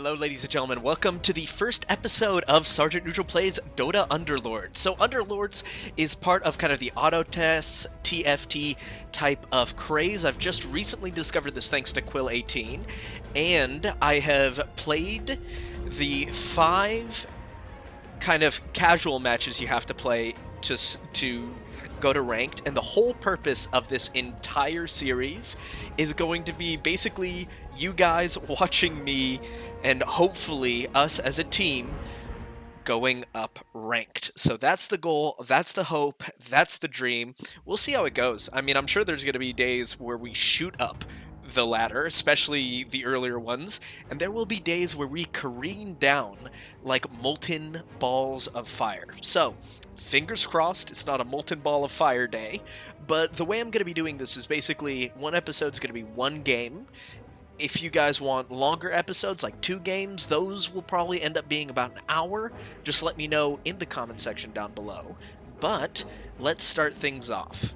Hello, ladies and gentlemen. Welcome to the first episode of Sergeant Neutral Plays Dota Underlords. So, Underlords is part of kind of the auto tests, TFT type of craze. I've just recently discovered this thanks to Quill18, and I have played the 5 kind of casual matches you have to play to go to ranked, and the whole purpose of this entire series is going to be basically you guys watching me and hopefully us as a team going up ranked. So that's the goal, that's the hope, that's the dream. We'll see how it goes. I mean, I'm sure there's going to be days where we shoot up the ladder, especially the earlier ones, and there will be days where we careen down like molten balls of fire. So, fingers crossed, it's not a molten ball of fire day, but the way I'm going to be doing this is basically one episode's going to be one game. If you guys want longer episodes, like 2 games, those will probably end up being about an hour. Just let me know in the comment section down below. But let's start things off.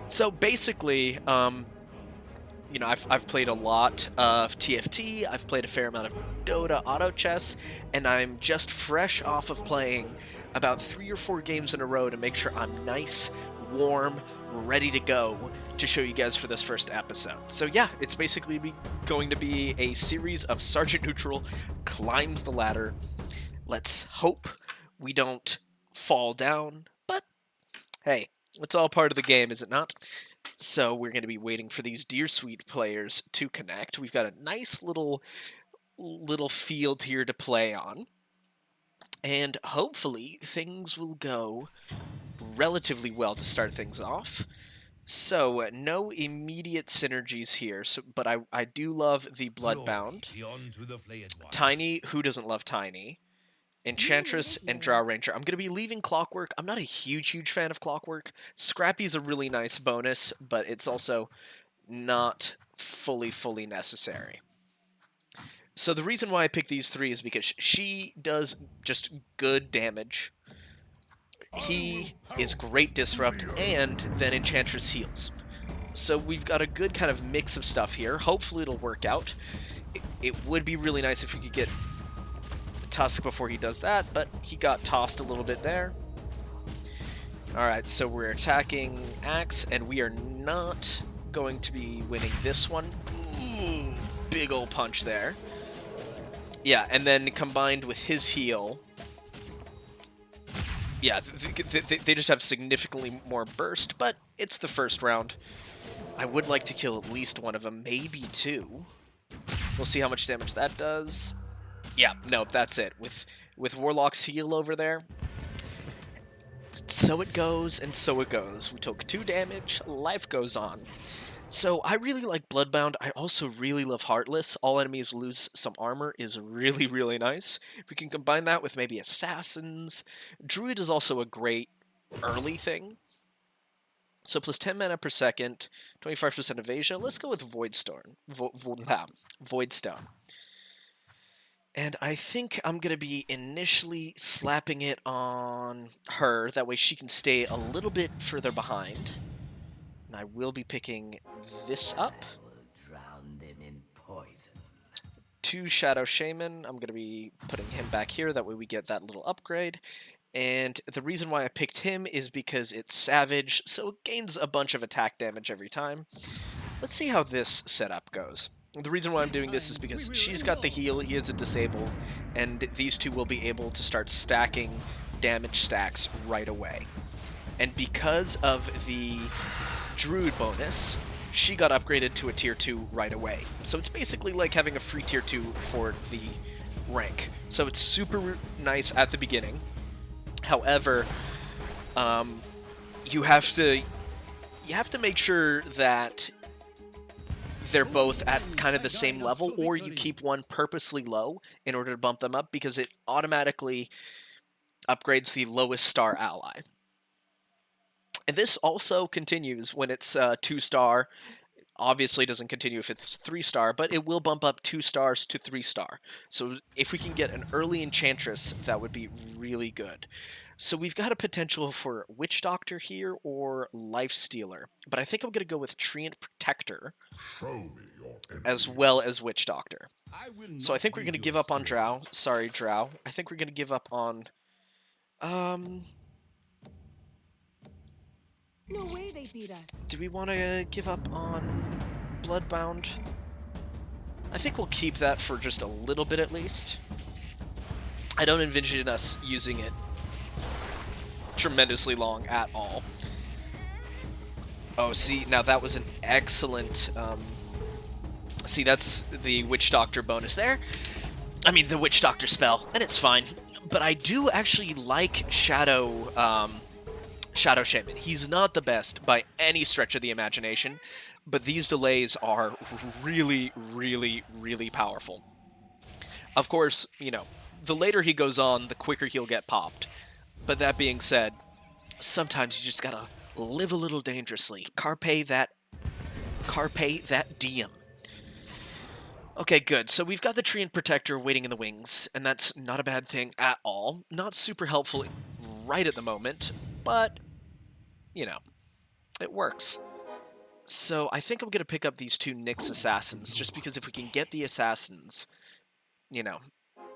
So basically, you know, I've played a lot of TFT, I've played a fair amount of Dota Auto Chess, and I'm just fresh off of playing about 3 or 4 games in a row to make sure I'm nice, warm, ready to go to show you guys for this first episode. So yeah, it's basically going to be a series of Sergeant Neutral climbs the ladder. Let's hope we don't fall down, but hey, it's all part of the game, is it not? So we're going to be waiting for these Dear Sweet players to connect. We've got a nice little field here to play on. And hopefully things will go relatively well to start things off. So, no immediate synergies here, but I do love the Bloodbound. Tiny, who doesn't love Tiny? Enchantress and Drow Ranger. I'm going to be leaving Clockwork. I'm not a huge fan of Clockwork. Scrappy's a really nice bonus, but it's also not fully necessary. So the reason why I picked these 3 is because she does just good damage. He is great disrupt, and then Enchantress heals. So we've got a good kind of mix of stuff here. Hopefully it'll work out. It would be really nice if we could get Tusk before he does that, but he got tossed a little bit there. Alright, so we're attacking Axe, and we are not going to be winning this one. Ooh, big ol' punch there. Yeah, and then combined with his heal, yeah, they just have significantly more burst, but it's the first round. I would like to kill at least one of them, maybe 2. We'll see how much damage that does. Yeah, nope, that's it. With Warlock's heal over there, so it goes, and so it goes. We took 2 damage, life goes on. So I really like Bloodbound. I also really love Heartless. All enemies lose some armor is really nice. If we can combine that with maybe Assassins. Druid is also a great early thing. So plus 10 mana per second, 25% evasion. Let's go with Voidstone. Voidstone. And I think I'm going to be initially slapping it on her. That way she can stay a little bit further behind. And I will be picking this up. 2 Shadow Shaman. I'm going to be putting him back here. That way we get that little upgrade. And the reason why I picked him is because it's Savage, so it gains a bunch of attack damage every time. Let's see how this setup goes. The reason why I'm doing this is because she's got the heal, he has a disable, and these 2 will be able to start stacking damage stacks right away. And because of the Druid bonus, she got upgraded to a tier 2 right away. So it's basically like having a free tier 2 for the rank. So it's super nice at the beginning. However, you have to make sure that they're both at kind of the same level, or you keep one purposely low in order to bump them up, because it automatically upgrades the lowest star ally. And this also continues when it's 2-star. Obviously doesn't continue if it's 3-star, but it will bump up 2 stars to 3-star. So if we can get an early Enchantress, that would be really good. So we've got a potential for Witch Doctor here or Life Stealer, but I think I'm going to go with Treant Protector. Show me your as well as Witch Doctor. So I think we're going to give up on Drow. Sorry, Drow. I think we're going to give up on... No way they beat us. Do we want to give up on Bloodbound? I think we'll keep that for just a little bit at least. I don't envision us using it tremendously long at all. Oh, see, now that was an excellent... see, that's the Witch Doctor bonus there. I mean, the Witch Doctor spell, and it's fine. But I do actually like Shadow Shaman. He's not the best by any stretch of the imagination, but these delays are really, really, really powerful. Of course, you know, the later he goes on, the quicker he'll get popped. But that being said, sometimes you just gotta live a little dangerously. Carpe that diem. Okay, good. So we've got the Tree and Protector waiting in the wings, and that's not a bad thing at all. Not super helpful right at the moment, but, you know, it works. So I think I'm going to pick up these two Nyx Assassins, just because if we can get the Assassins, you know,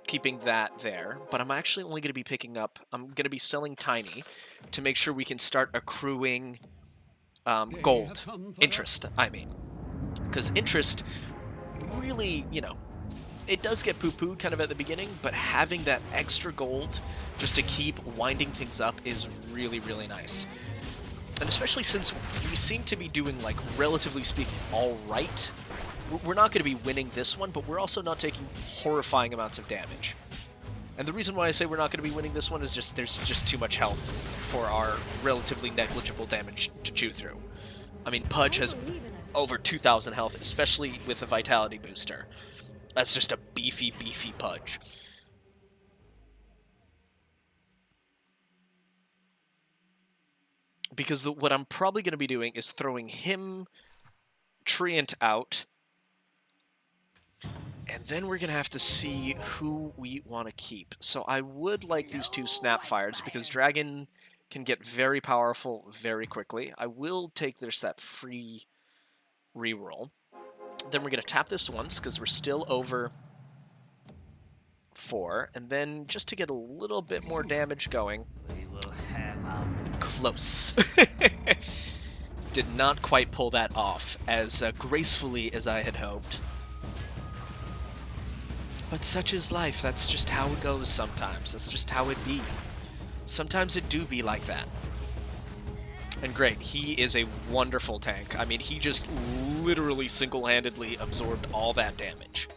keeping that there. But I'm actually only going to be picking up, I'm going to be selling Tiny to make sure we can start accruing gold. Interest, I mean. Because interest really, you know, it does get poo-pooed kind of at the beginning, but having that extra gold just to keep winding things up is really, really nice. And especially since we seem to be doing, like, relatively speaking, all right. We're not going to be winning this one, but we're also not taking horrifying amounts of damage. And the reason why I say we're not going to be winning this one is just there's just too much health for our relatively negligible damage to chew through. I mean, Pudge has over 2,000 health, especially with a Vitality booster. That's just a beefy, beefy Pudge. Because what I'm probably going to be doing is throwing him, Treant out, and then we're going to have to see who we want to keep. So I would like these two Snapfires, because Dragon can get very powerful very quickly. I will take that free reroll. Then we're going to tap this once, because we're still over 4. And then, just to get a little bit more damage going... Close. Did not quite pull that off as gracefully as I had hoped. But such is life. That's just how it goes sometimes. That's just how it be. Sometimes it do be like that. And great, he is a wonderful tank. I mean, he just literally single-handedly absorbed all that damage.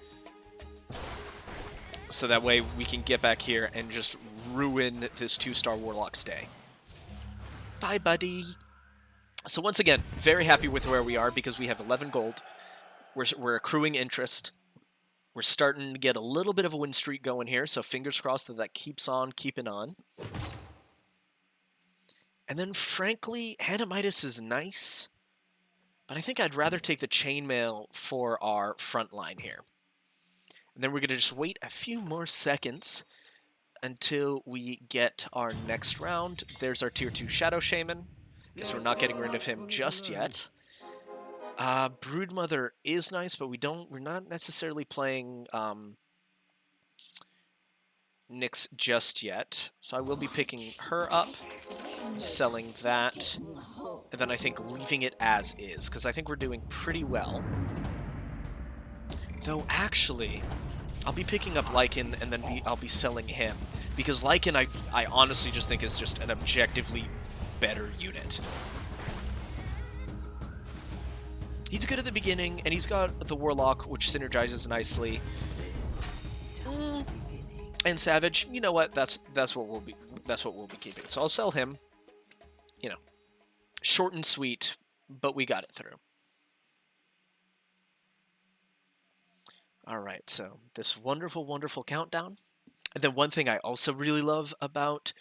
So that way we can get back here and just ruin this 2-star Warlock's day. Bye, buddy. So once again, very happy with where we are because we have 11 gold. We're accruing interest. We're starting to get a little bit of a win streak going here, so fingers crossed that that keeps on keeping on. And then, frankly, Hanamitis is nice, but I think I'd rather take the Chainmail for our front line here. And then we're going to just wait a few more seconds until we get our next round. There's our Tier 2 Shadow Shaman. Guess we're not getting rid of him just yet. Broodmother is nice, but we're not necessarily playing Nyx just yet. So I will be picking her up, selling that, and then I think leaving it as is, because I think we're doing pretty well. Though actually, I'll be picking up Lycan, and then I'll be selling him. Because Lycan, I honestly just think is just an objectively better unit. He's good at the beginning, and he's got the Warlock, which synergizes nicely. And Savage, you know what? That's what we'll be keeping. So I'll sell him. You know, short and sweet, but we got it through. All right, so this wonderful, wonderful countdown. And then one thing I also really love about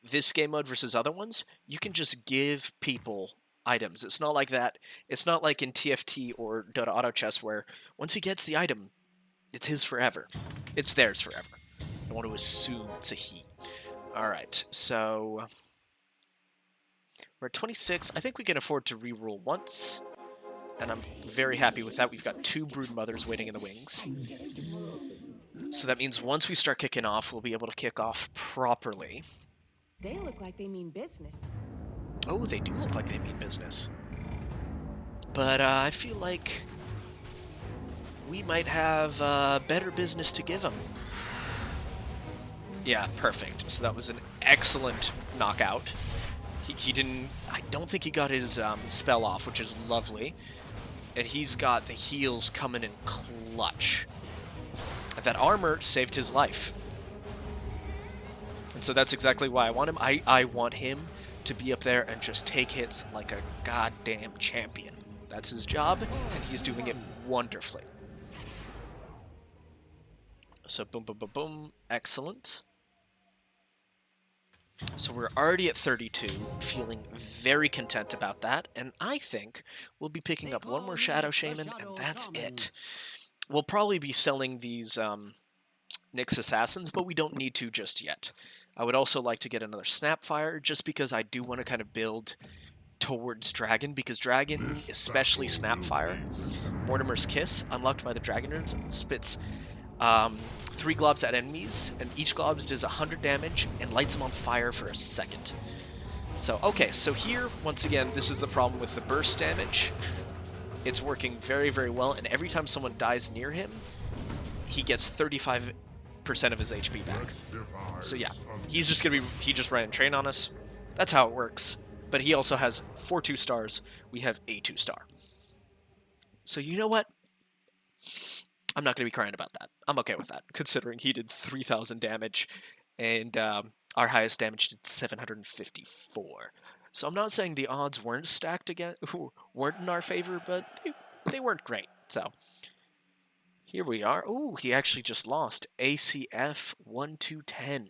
this game mode versus other ones, you can just give people items. It's not like that. It's not like in TFT or Dota Auto Chess where once he gets the item, it's his forever. It's theirs forever. I want to assume it's a he. All right, so we're at 26. I think we can afford to reroll once. and I'm very happy with that. We've got 2 Brood Mothers waiting in the wings. So that means once we start kicking off, we'll be able to kick off properly. They look like they mean business. Oh, they do look like they mean business. But I feel like we might have better business to give them. Yeah, perfect. So that was an excellent knockout. He didn't... I don't think he got his spell off, which is lovely. And he's got the heals coming in clutch. That armor saved his life. And so that's exactly why I want him. I want him to be up there and just take hits like a goddamn champion. That's his job, and he's doing it wonderfully. So boom, boom, boom, boom. Excellent. So we're already at 32, feeling very content about that, and I think we'll be picking up one more Shadow Shaman, and that's it. We'll probably be selling these Nyx Assassins, but we don't need to just yet. I would also like to get another Snapfire, just because I do want to kind of build towards Dragon, because Dragon, especially Snapfire, Mortimer's Kiss, unlocked by the Dragon Nerds, spits 3 globs at enemies, and each globs does 100 damage and lights them on fire for a second. So, okay, so here, once again, this is the problem with the burst damage. It's working very, very well, and every time someone dies near him, he gets 35% of his HP back. So yeah, he's just gonna be, he just ran and train on us. That's how it works. But he also has 4 2-stars. We have a 2-star. So you know what? I'm not going to be crying about that. I'm okay with that, considering he did 3,000 damage, and our highest damage did 754. So I'm not saying the odds weren't stacked again, weren't in our favor, but they weren't great. So here we are. Ooh, he actually just lost. ACF 1-2-10.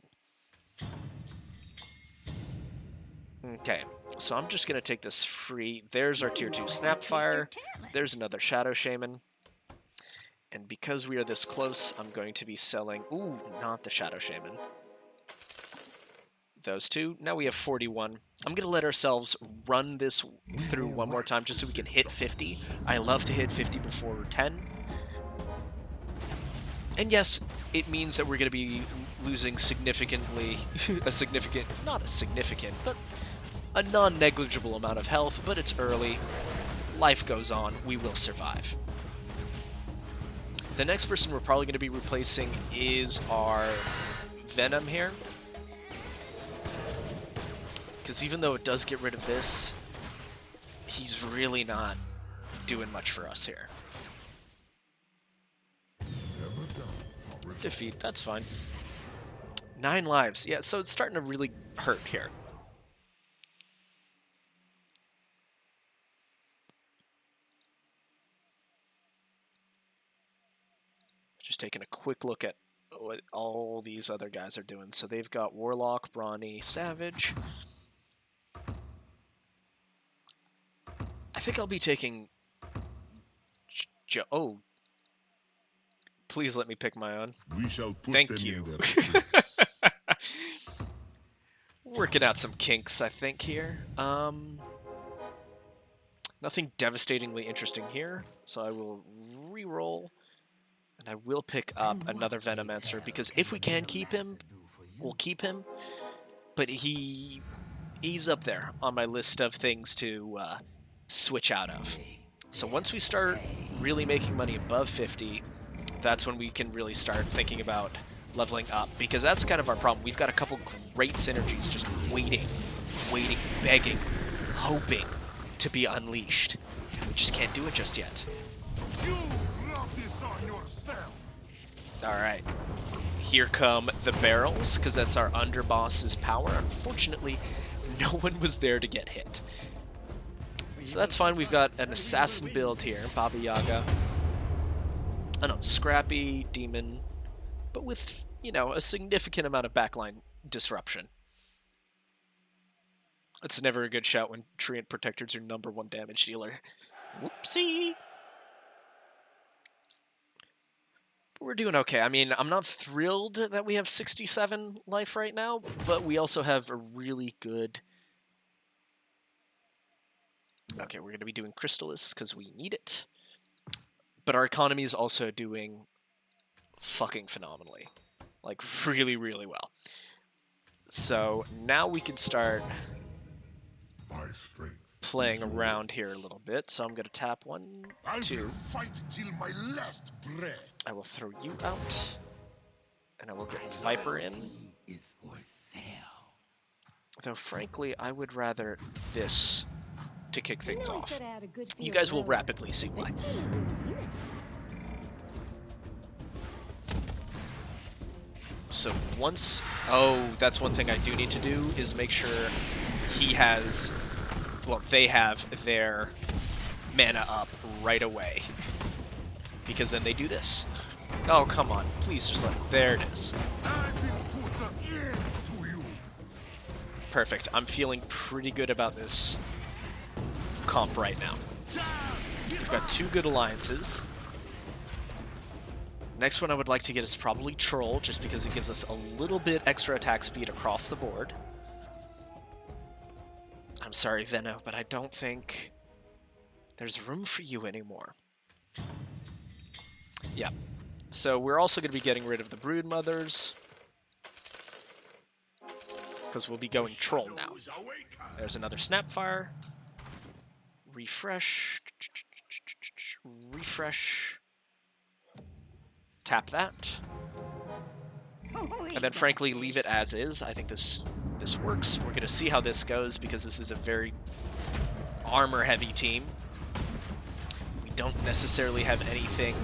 Okay, so I'm just going to take this free. There's our tier 2 Snapfire. There's another Shadow Shaman. And because we are this close, I'm going to be selling... Ooh, not the Shadow Shaman. Those 2. Now we have 41. I'm going to let ourselves run this through one more time just so we can hit 50. I love to hit 50 before 10. And yes, it means that we're going to be losing significantly... not a significant, but a non-negligible amount of health, but it's early. Life goes on. We will survive. The next person we're probably going to be replacing is our Venom here. Because even though it does get rid of this, he's really not doing much for us here. Defeat, that's fine. 9 lives. Yeah, so it's starting to really hurt here. Just taking a quick look at what all these other guys are doing. So they've got Warlock, Brawny, Savage. I think I'll be taking... Oh. Please let me pick my own. We shall put Thank them you. in their Working out some kinks, I think, here. Nothing devastatingly interesting here. So I will re-roll. And I will pick up another Venomancer, because if we can keep him, we'll keep him. But he's up there on my list of things to switch out of. So once we start really making money above 50, that's when we can really start thinking about leveling up. Because that's kind of our problem. We've got a couple great synergies just waiting, begging, hoping to be unleashed. We just can't do it just yet. Alright, here come the barrels, because that's our underboss's power. Unfortunately, no one was there to get hit. So that's fine, we've got an assassin build here, Baba Yaga. I know, scrappy, demon, but with, you know, a significant amount of backline disruption. It's never a good shout when Treant Protector's your #1 damage dealer. Whoopsie! We're doing okay. I mean, I'm not thrilled that we have 67 life right now, but we also have a really good Okay, we're going to be doing Crystallis because we need it. But our economy is also doing fucking phenomenally. Like, really, really well. So now we can start playing around here a little bit. So I'm going to tap 1, 2. I will fight till my last breath. I will throw you out. And I will get Viper in. Is for sale. Though, frankly, I would rather this to kick You things know I off. said I had a good You feeling guys will earlier. rapidly see why. This time I really mean it. So once... Oh, that's one thing I do need to do, is make sure he has... Well, they have their mana up right away. Because then they do this. Oh, come on. Please just let... There it is. I will put an end to you. Perfect. I'm feeling pretty good about this comp right now. We've got 2 good alliances. Next one I would like to get is probably Troll, just because it gives us a little bit extra attack speed across the board. I'm sorry, Venno, but I don't think there's room for you anymore. Yeah. So we're also going to be getting rid of the Brood Mothers, because we'll be going Troll now. There's another Snapfire. Refresh. Refresh. Tap that. And then, frankly, leave it as is. I think this works. We're going to see how this goes, because this is a very armor-heavy team. We don't necessarily have anything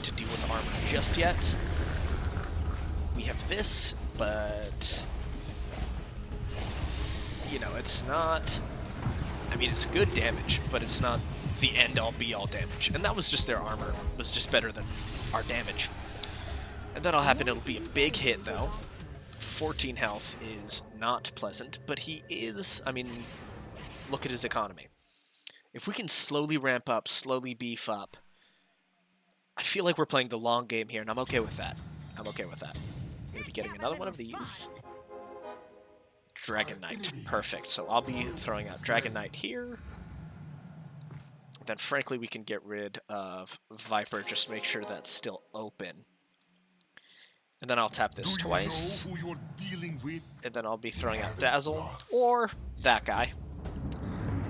to do with armor just yet. We have this, but... You know, it's not... I mean, it's good damage, but it's not the end-all, be-all damage. And that was just their armor. It was just better than our damage. And that'll happen. It'll be a big hit, though. 14 health is not pleasant, but he is... I mean, look at his economy. If we can slowly ramp up, slowly beef up, I feel like we're playing the long game here, and I'm okay with that. I'm okay with that. We're going to be getting another one of these. Dragon Knight. Perfect. So I'll be throwing out Dragon Knight here. Then, frankly, we can get rid of Viper, just make sure that's still open. And then I'll tap this twice. Who you're dealing with? And then I'll be throwing out Dazzle, or that guy.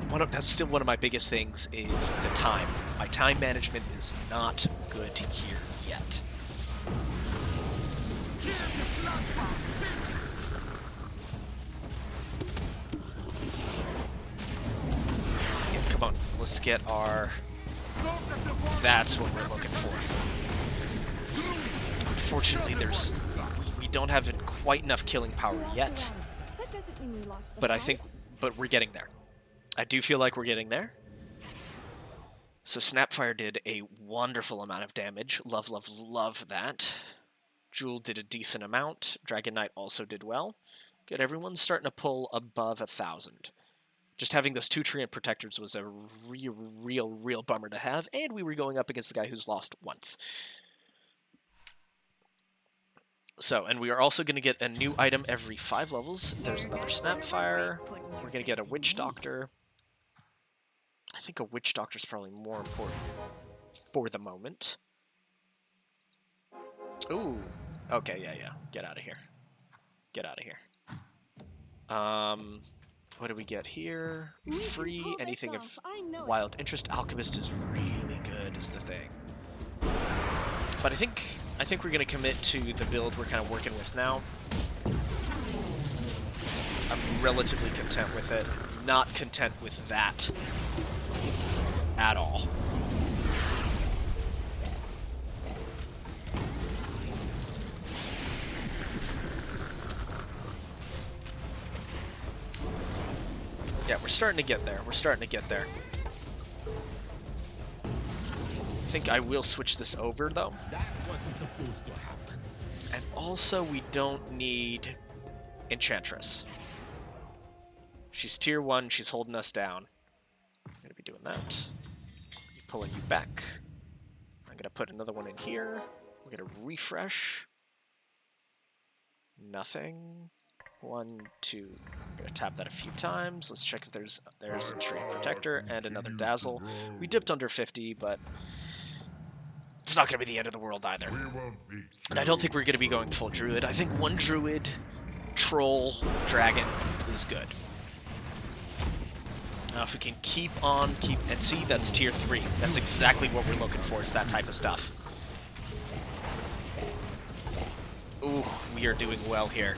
That's still one of my biggest things, is the time. My time management is not good here yet. Yeah, come on, let's get our... That's what we're looking for. Unfortunately, we don't have quite enough killing power yet, That doesn't mean we lost the but fight. but we're getting there. I do feel like we're getting there. So Snapfire did a wonderful amount of damage. Love, love, love that. Jewel did a decent amount. Dragon Knight also did well. Good, everyone's starting to pull above 1,000. Just having those 2 Treant Protectors was a real bummer to have, and we were going up against a guy who's lost once. So, and we are also going to get a new item every 5 levels. There's another Snapfire. We're going to get a Witch Doctor. I think a Witch Doctor is probably more important for the moment. Ooh. Okay, yeah. Get out of here. Get out of here. What do we get here? Free, anything of wild interest. Alchemist is really good, is the thing. But I think we're going to commit to the build we're kind of working with now. I'm relatively content with it. Not content with that at all. Yeah, we're starting to get there. We're starting to get there. I think I will switch this over, though. That wasn't supposed to happen. And also, we don't need Enchantress. She's tier 1. She's holding us down. I'm going to be doing that. Pulling you back. I'm going to put another one in here. We're going to refresh. Nothing. 1, 2. I'm gonna tap that a few times. Let's check if there's a Tree Protector and another Dazzle. We dipped under 50, but it's not gonna be the end of the world either. And I don't think we're gonna be going full Druid. I think one Druid, Troll, Dragon is good. Now if we can keep, and see, that's tier 3. That's exactly what we're looking for, is that type of stuff. Ooh, we are doing well here.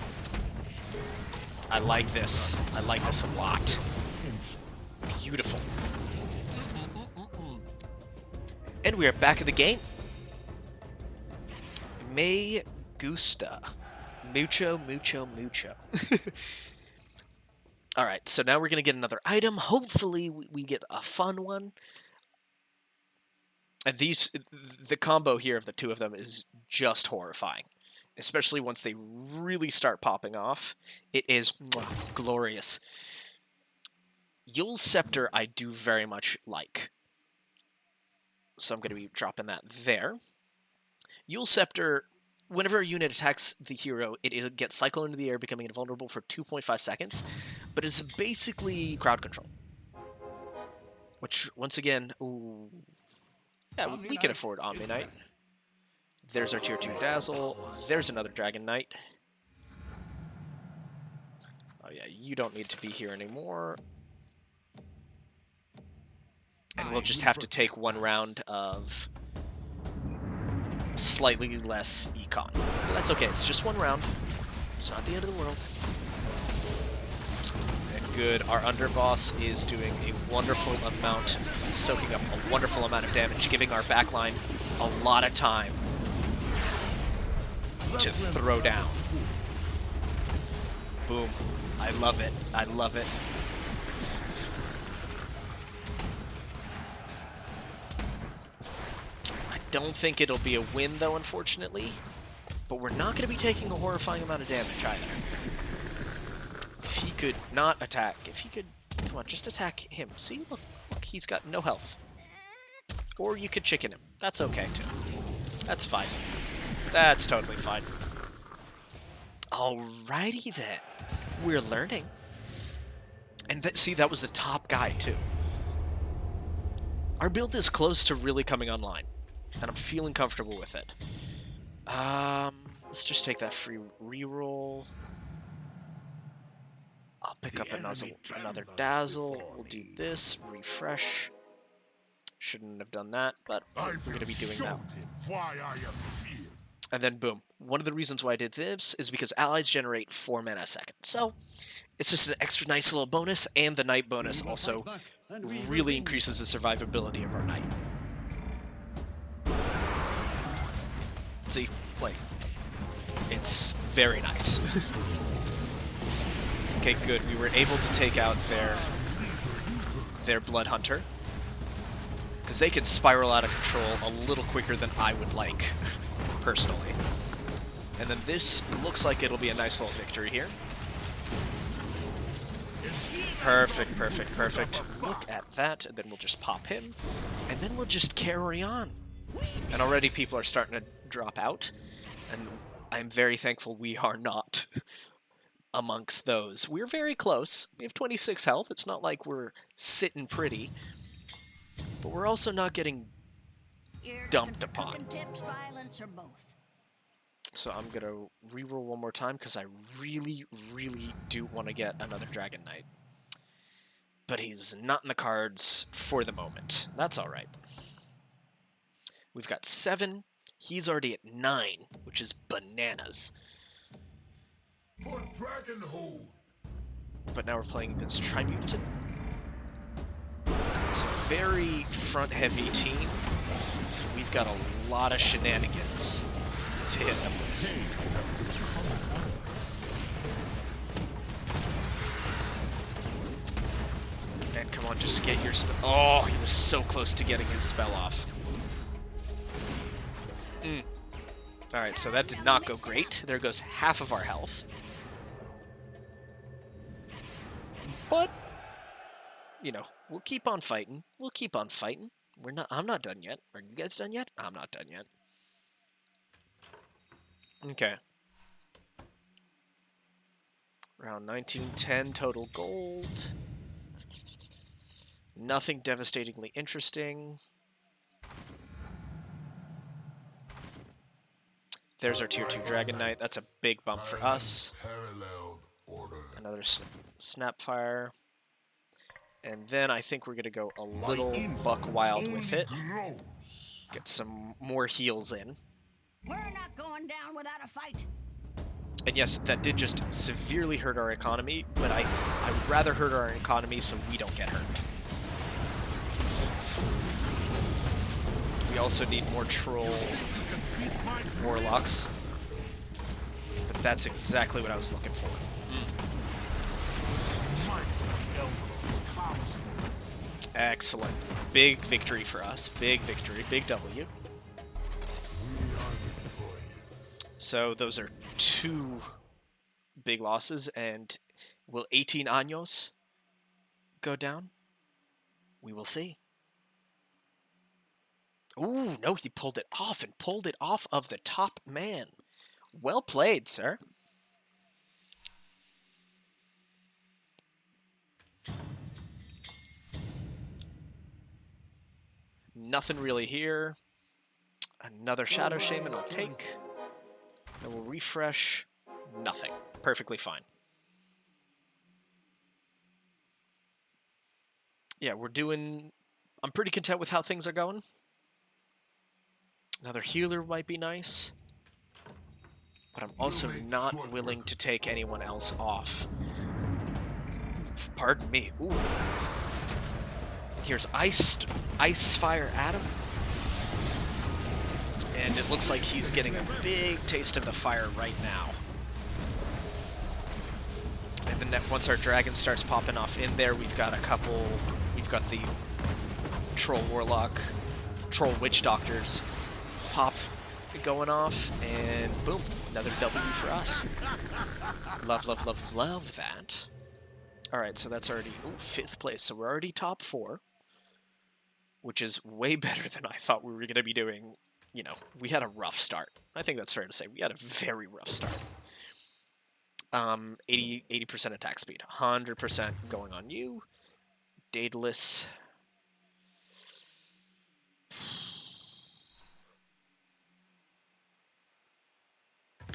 I like this. I like this a lot. Beautiful. And we are back in the game. Me gusta. Mucho, mucho, mucho. Alright, so now we're going to get another item. Hopefully we get a fun one. And the combo here of the two of them is just horrifying. Especially once they really start popping off. It is glorious. Yule's Scepter I do very much like. So I'm going to be dropping that there. Yule's Scepter, whenever a unit attacks the hero, it gets cycled into the air, becoming invulnerable for 2.5 seconds, but it's basically crowd control. Which, once again, ooh, yeah, we can afford Omni Knight. There's our tier 2 Dazzle. There's another Dragon Knight. Oh yeah, you don't need to be here anymore. And we'll just have to take one round of slightly less econ. But that's okay, it's just one round. It's not the end of the world. And good, our underboss is doing a wonderful amount, soaking up a wonderful amount of damage, giving our backline a lot of time to throw down. Boom. I love it. I love it. I don't think it'll be a win, though, unfortunately. But we're not going to be taking a horrifying amount of damage, either. If he could not attack, if he could... Come on, just attack him. See? Look, he's got no health. Or you could chicken him. That's okay, too. That's fine. That's totally fine. Alrighty, then. We're learning. And see, that was the top guy, too. Our build is close to really coming online. And I'm feeling comfortable with it. Let's just take that free reroll. I'll pick up another Dazzle. We'll do this. Refresh. Shouldn't have done that, but we're going to be doing that. And then boom. One of the reasons why I did this is because allies generate 4 mana a second. So it's just an extra nice little bonus, and the Knight bonus also really increases the survivability of our Knight. See, like, it's very nice. Okay, good. We were able to take out their Blood Hunter, because they can spiral out of control a little quicker than I would like, personally. And then this looks like it'll be a nice little victory here. Perfect, perfect, perfect. Look at that, and then we'll just pop him, and then we'll just carry on. And already people are starting to drop out, and I'm very thankful we are not amongst those. We're very close. We have 26 health. It's not like we're sitting pretty, but we're also not getting dumped upon. So I'm going to reroll one more time because I really, really do want to get another Dragon Knight. But he's not in the cards for the moment. That's alright. We've got 7. He's already at 9, which is bananas. But now we're playing against Trimutant. It's a very front-heavy team. We've got a lot of shenanigans to hit them with. And come on, just get your stuff. Oh, he was so close to getting his spell off. Alright, so that did not go great. There goes half of our health. But, you know, we'll keep on fighting. We'll keep on fighting. I'm not done yet. Are you guys done yet? I'm not done yet. Okay. Around 1910 total gold. Nothing devastatingly interesting. There's our tier 2 Dragon Knight. That's a big bump for us. Another Snapfire. And then I think we're going to go a little buck wild with it. Get some more heals in. We're not going down without a fight. And yes, that did just severely hurt our economy, but I would rather hurt our economy so we don't get hurt. We also need more troll warlocks. But that's exactly what I was looking for. Excellent. Big victory for us. Big victory. Big W. So those are 2 big losses, and will 18 años go down? We will see. Ooh, no, he pulled it off, and pulled it off of the top man. Well played, sir. Nothing really here. Another Shadow Shaman will take. Then we'll refresh. Nothing. Perfectly fine. Yeah, we're doing... I'm pretty content with how things are going. Another healer might be nice. But I'm also not willing to take anyone else off. Pardon me. Ooh. Here's Ice Fire Adam. And it looks like he's getting a big taste of the fire right now. And then once our dragon starts popping off in there, we've got a couple... We've got the Troll Warlock, Troll Witch Doctors pop going off, and boom, another W for us. Love, love, love, love that. Alright, so that's already 5th place, so we're already top 4, which is way better than I thought we were going to be doing. You know, we had a rough start. I think that's fair to say. We had a very rough start. 80% attack speed, 100% going on you. Daedalus.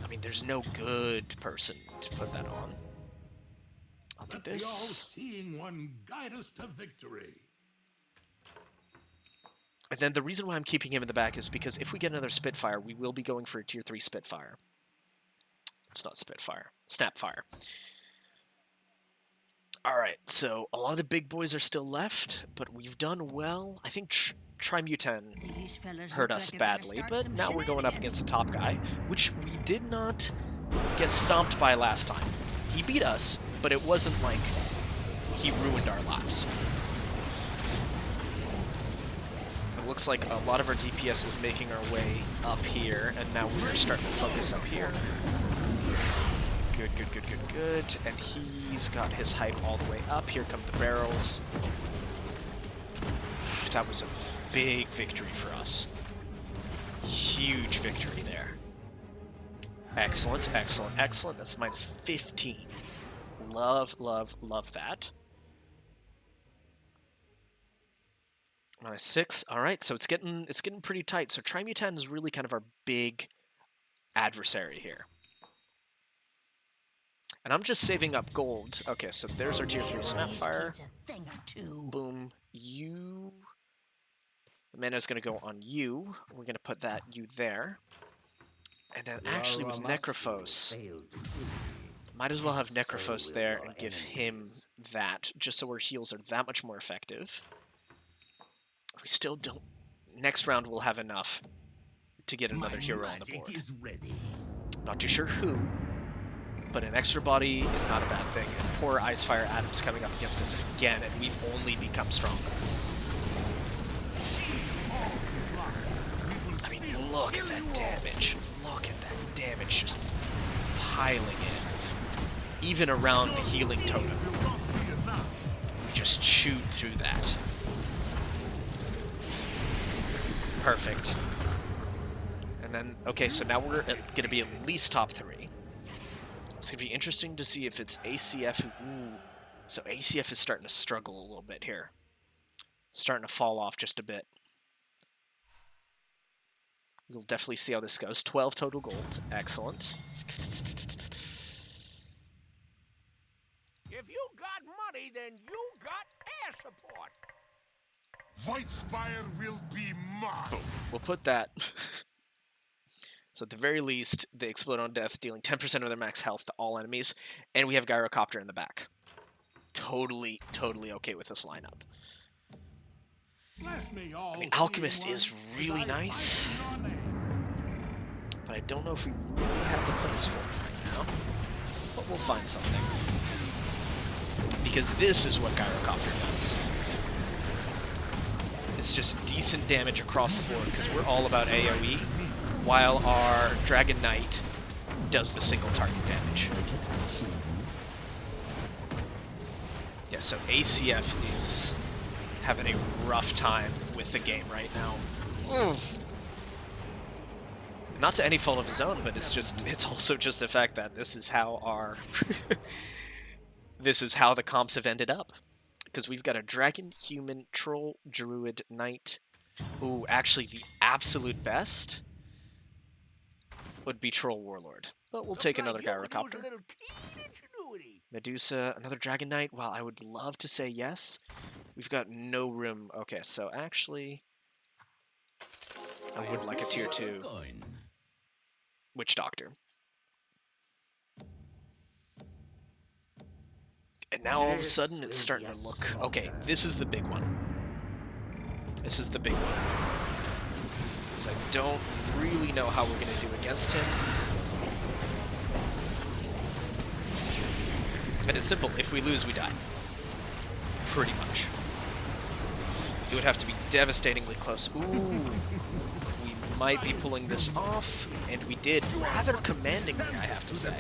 I mean, there's no good person to put that on. I'll do this. Seeing one guide us to victory. And then the reason why I'm keeping him in the back is because if we get another Spitfire, we will be going for a tier 3 Spitfire. It's not Spitfire. Snapfire. Alright, so a lot of the big boys are still left, but we've done well. I think Trimutan hurt us badly, but now we're going up against a top guy, which we did not get stomped by last time. He beat us, but it wasn't like he ruined our lives. It looks like a lot of our DPS is making our way up here, and now we're starting to focus up here. Good, good, good, good, good. And he's got his height all the way up. Here come the barrels. That was a big victory for us. Huge victory there. Excellent, excellent, excellent. That's minus 15. Love, love, love that. Minus 6. All right, so it's getting pretty tight. So Trimutan is really kind of our big adversary here. And I'm just saving up gold. Okay, so there's our tier 3 Snapfire. Boom. You. The mana's going to go on you. We're going to put that you there. And then actually with Necrophos, might as well have Necrophos there and give him that, just so our heals are that much more effective. We still don't... Next round we'll have enough to get another hero on the board. Not too sure who, but an extra body is not a bad thing. And poor Icefire Adam's coming up against us again, and we've only become stronger. I mean, look at that damage. Look at that damage just piling in. Even around the healing totem. We just chewed through that. Perfect. And then, okay, so now we're going to be at least top 3. It's gonna be interesting to see if it's ACF who... Ooh. So ACF is starting to struggle a little bit here. Starting to fall off just a bit. We'll definitely see how this goes. 12 total gold. Excellent. If you got money, then you got air support. Void Spire will be mine. We'll put that... So at the very least, they explode on death, dealing 10% of their max health to all enemies, and we have Gyrocopter in the back. Totally okay with this lineup. Bless me all. I mean, Alchemist is really nice, but I don't know if we really have the place for it right now. But we'll find something. Because this is what Gyrocopter does. It's just decent damage across the board, because we're all about AoE, while our Dragon Knight does the single target damage. Yeah, so ACF is having a rough time with the game right now. Not to any fault of his own, but it's also just the fact that this is how our this is how the comps have ended up. Because we've got a Dragon, Human, Troll, Druid, Knight. Ooh, actually the absolute best would be Troll Warlord. But we'll take another Gyrocopter. Medusa, another Dragon Knight. Well, I would love to say yes. We've got no room. Okay, so actually, I would like a tier 2 Witch Doctor. And now all of a sudden it's starting to look... Okay, this is the big one. This is the big one. Because I don't really know how we're going to do against him. And it's simple. If we lose, we die. Pretty much. It would have to be devastatingly close. Ooh. We might be pulling this off. And we did rather commandingly, I have to say.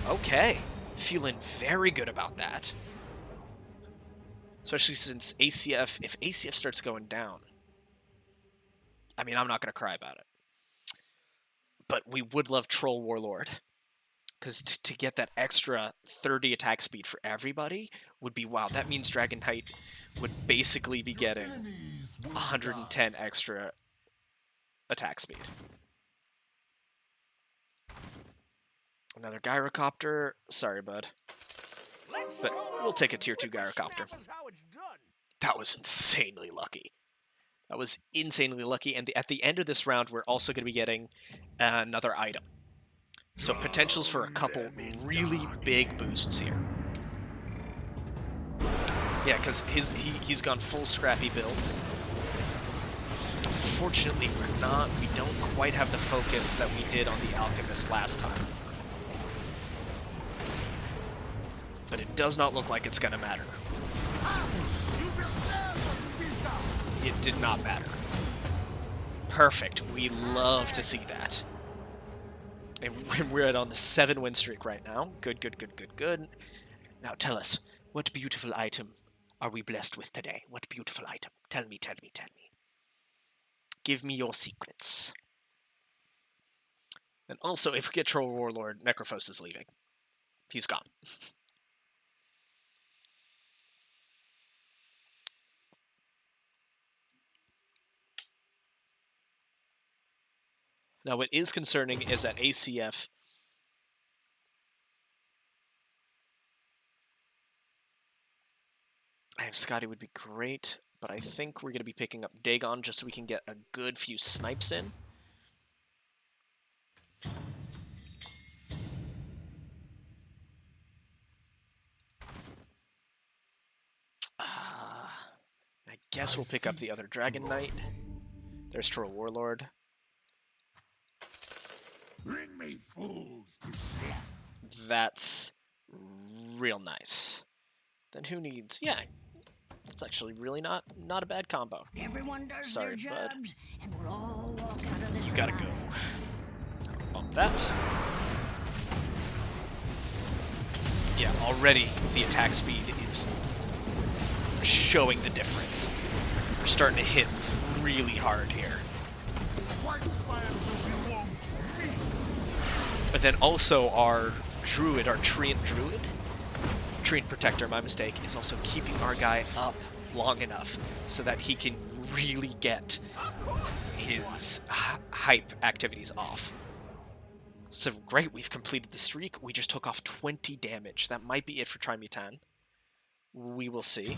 Okay. Feeling very good about that. Especially since ACF, if ACF starts going down, I mean, I'm not going to cry about it. But we would love Troll Warlord. Because to get that extra 30 attack speed for everybody would be, wow, that means Dragon Knight would basically be getting 110 extra attack speed. Another Gyrocopter. Sorry, bud. But we'll take a tier 2 Gyrocopter. That was insanely lucky. That was insanely lucky. And at the end of this round, we're also going to be getting another item. So potentials for a couple really big boosts here. Yeah, because he's gone full scrappy build. Unfortunately, we don't quite have the focus that we did on the Alchemist last time. But it does not look like it's going to matter. It did not matter. Perfect. We love to see that. And we're on the 7-win streak right now. Good. Now tell us, what beautiful item are we blessed with today? What beautiful item? Tell me. Give me your secrets. And also, if we get Troll Warlord, Necrophos is leaving. He's gone. Now, what is concerning is that ACF I have Scotty would be great, but I think we're going to be picking up Dagon just so we can get a good few snipes in. I guess we'll pick up the other Dragon Knight. There's Troll Warlord. Bring me fools to shit. That's real nice. Then who needs... Yeah, it's actually really not a bad combo. Everyone does Sorry, their bud. jobs, and we'll all walk out of this You gotta alive. go. Bump that. Yeah, already the attack speed is showing the difference. We're starting to hit really hard here. Void Spire will belong to me. But then also our druid, our treant druid, treant protector, my mistake, is also keeping our guy up long enough so that he can really get his hype activities off. So great, we've completed the streak. We just took off 20 damage. That might be it for Trimutan. We will see.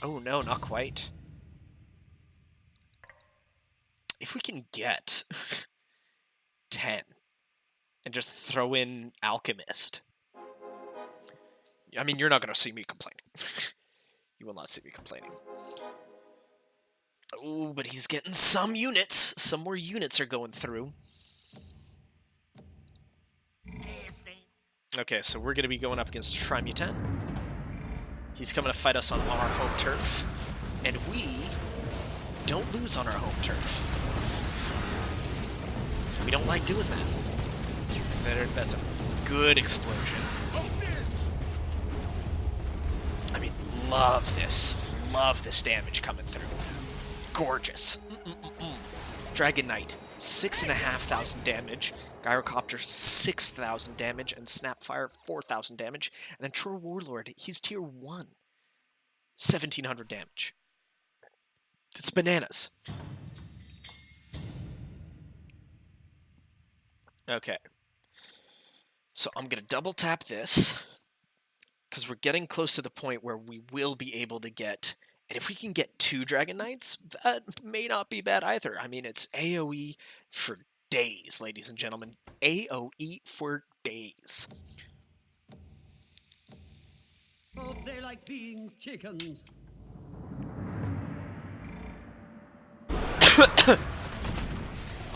Oh no, not quite. If we can get 10 and just throw in Alchemist. I mean, you're not going to see me complaining. You will not see me complaining. Oh, but he's getting some units. Some more units are going through. Okay, so we're going to be going up against Trimutan. He's coming to fight us on our home turf. And we don't lose on our home turf. We don't like doing that. That's a good explosion. I mean, love this. Love this damage coming through. Gorgeous. Dragon Knight, 6,500 damage. Gyrocopter, 6,000 damage. And Snapfire, 4,000 damage. And then True Warlord, he's tier 1. 1,700 damage. It's bananas. Okay. So I'm going to double tap this, because we're getting close to the point where we will be able to get, and if we can get 2 Dragon Knights, that may not be bad either. I mean, it's AoE for days, ladies and gentlemen. AoE for days. Oh, they like being chickens.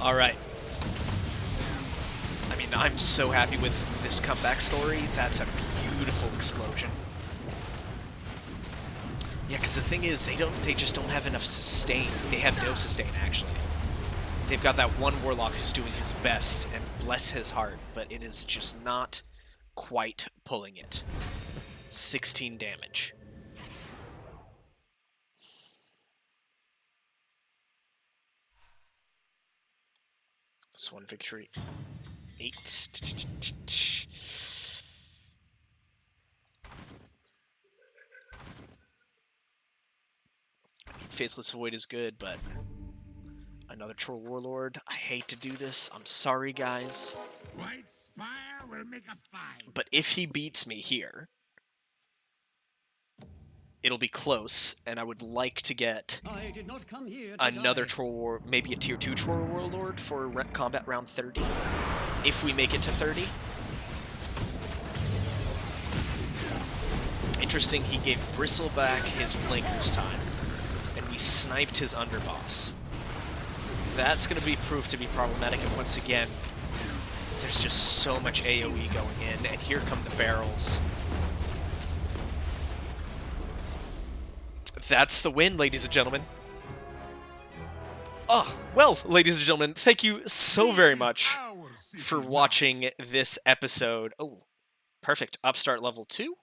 All right. I mean, I'm so happy with this comeback story. That's a beautiful explosion. Yeah, because the thing is, they just don't have enough sustain. They have no sustain, actually. They've got that one Warlock who's doing his best, and bless his heart, but it is just not quite pulling it. 16 damage. This one victory. 8. I mean, Faceless Void is good, but another Troll Warlord. I hate to do this. I'm sorry, guys. White Spire will make a fight. But if he beats me here, it'll be close, and I would like to get I did not come here to another die. Troll War, maybe a tier 2 Troll Warlord for combat round 30. If we make it to 30. Interesting, he gave Bristleback his blink this time, and we sniped his underboss. That's going to be proved to be problematic, and once again, there's just so much AoE going in, and here come the barrels. That's the win, ladies and gentlemen. Oh, well, ladies and gentlemen, thank you so very much for watching this episode. Oh, perfect. Upstart level 2.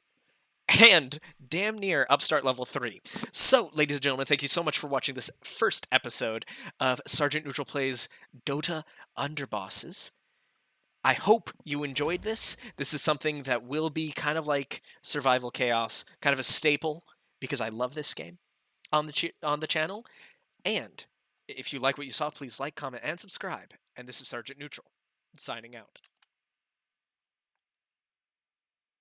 And damn near Upstart level 3. So, ladies and gentlemen, thank you so much for watching this first episode of Sergeant Neutral Plays Dota Underbosses. I hope you enjoyed this. This is something that will be kind of like Survival Chaos, kind of a staple, because I love this game on the channel. And if you like what you saw, please like, comment, and subscribe. And this is Sergeant Neutral, signing out.